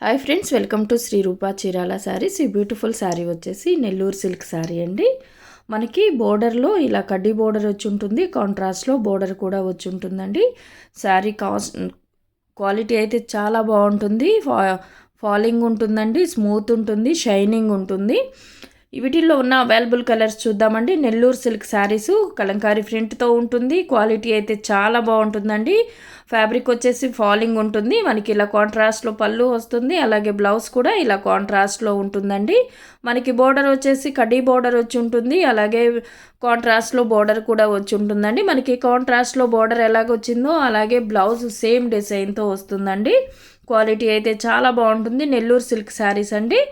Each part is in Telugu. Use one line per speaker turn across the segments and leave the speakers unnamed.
Hi friends, welcome to Shri Rupa Chirala saris. ఈ బ్యూటిఫుల్ శారీ వచ్చేసి నెల్లూరు సిల్క్ శారీ అండి. మనకి బోర్డర్లో ఇలా కడ్డీ బోర్డర్ వచ్చి ఉంటుంది, కాంట్రాస్ట్లో బోర్డర్ కూడా వచ్చి ఉంటుందండి. శారీ క్వాలిటీ అయితే చాలా బాగుంటుంది. ఫాలింగ్ ఉంటుందండి, స్మూత్ ఉంటుంది, షైనింగ్ ఉంటుంది. వీటిల్లో ఉన్న అవైలబుల్ కలర్స్ చూద్దామండి. నెల్లూరు సిల్క్ శారీస్ కలంకారీ ప్రింట్తో ఉంటుంది. క్వాలిటీ అయితే చాలా బాగుంటుందండి. ఫ్యాబ్రిక్ వచ్చేసి ఫాలింగ్ ఉంటుంది. మనకి ఇలా కాంట్రాస్ట్లో పళ్ళు వస్తుంది, అలాగే బ్లౌజ్ కూడా ఇలా కాంట్రాస్ట్లో ఉంటుందండి. మనకి బోర్డర్ వచ్చేసి కడ్డీ బోర్డర్ వచ్చి ఉంటుంది, అలాగే కాంట్రాస్ట్లో బోర్డర్ కూడా వచ్చి ఉంటుందండి. మనకి కాంట్రాస్ట్లో బోర్డర్ ఎలాగొచ్చిందో అలాగే బ్లౌజ్ సేమ్ డిజైన్తో వస్తుందండి. క్వాలిటీ అయితే చాలా బాగుంటుంది. నెల్లూరు సిల్క్ శారీస్ అండి.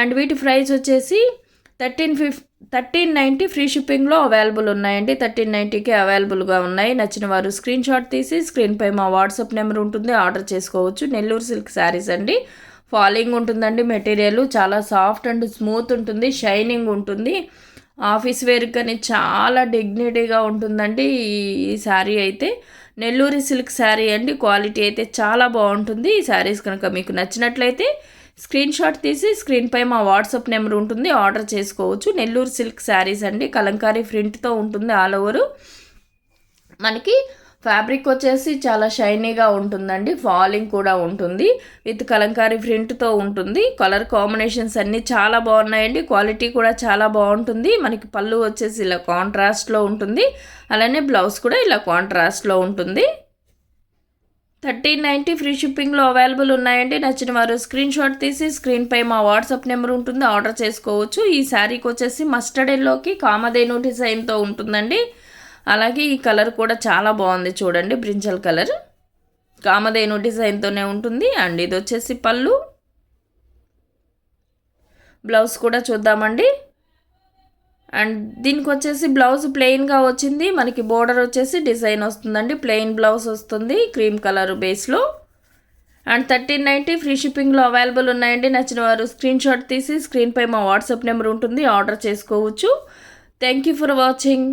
అండ్ వీటి ప్రైస్ వచ్చేసి 1390 ఫ్రీ షిప్పింగ్లో అవైలబుల్ ఉన్నాయండి. 1390కి అవైలబుల్గా ఉన్నాయి. నచ్చిన వారు స్క్రీన్ షాట్ తీసి స్క్రీన్పై మా వాట్సాప్ నెంబర్ ఉంటుంది, ఆర్డర్ చేసుకోవచ్చు. నెల్లూరు సిల్క్ శారీస్ అండి. ఫాలింగ్ ఉంటుందండి. మెటీరియల్ చాలా సాఫ్ట్ అండ్ స్మూత్ ఉంటుంది, షైనింగ్ ఉంటుంది. ఆఫీస్ వేర్ కానీ చాలా డిగ్నిటీగా ఉంటుందండి ఈ శారీ అయితే. నెల్లూరు సిల్క్ శారీ అండి. క్వాలిటీ అయితే చాలా బాగుంటుంది. ఈ శారీస్ కనుక మీకు నచ్చినట్లయితే స్క్రీన్ షాట్ తీసి స్క్రీన్పై మా వాట్సాప్ నెంబర్ ఉంటుంది, ఆర్డర్ చేసుకోవచ్చు. నెల్లూరు సిల్క్ శారీస్ అండి. కలంకారీ ప్రింట్తో ఉంటుంది ఆల్ ఓవరు. మనకి ఫ్యాబ్రిక్ వచ్చేసి చాలా షైనీగా ఉంటుందండి. ఫాలింగ్ కూడా ఉంటుంది, విత్ కలంకారీ ప్రింట్తో ఉంటుంది. కలర్ కాంబినేషన్స్ అన్నీ చాలా బాగున్నాయండి. క్వాలిటీ కూడా చాలా బాగుంటుంది. మనకి పళ్ళు వచ్చేసి ఇలా కాంట్రాస్ట్లో ఉంటుంది, అలానే బ్లౌజ్ కూడా ఇలా కాంట్రాస్ట్లో ఉంటుంది. 1390 ఫ్రీ షిప్పింగ్లో అవైలబుల్ ఉన్నాయండి. నచ్చిన వారు స్క్రీన్ షాట్ తీసి స్క్రీన్పై మా వాట్సాప్ నెంబర్ ఉంటుంది, ఆర్డర్ చేసుకోవచ్చు. ఈ శారీకి వచ్చేసి మస్టర్డ్ ఎల్లోకి కామధేను డిజైన్తో ఉంటుందండి. అలాగే ఈ కలర్ కూడా చాలా బాగుంది చూడండి, బ్రింజల్ కలర్ కామధేను డిజైన్తోనే ఉంటుంది. అండ్ ఇది వచ్చేసి పళ్ళు, బ్లౌజ్ కూడా చూద్దామండి. అండ్ దీనికి వచ్చేసి బ్లౌజ్ ప్లెయిన్గా వచ్చింది. మనకి బోర్డర్ వచ్చేసి డిజైన్ వస్తుందండి. ప్లెయిన్ బ్లౌజ్ వస్తుంది క్రీమ్ కలర్ బేస్లో. అండ్ 1390 ఫ్రీ షిప్పింగ్లో అవైలబుల్ ఉన్నాయండి. నచ్చిన వారు స్క్రీన్ షాట్ తీసి స్క్రీన్పై మా వాట్సాప్ నెంబర్ ఉంటుంది, ఆర్డర్ చేసుకోవచ్చు. Thank you for watching.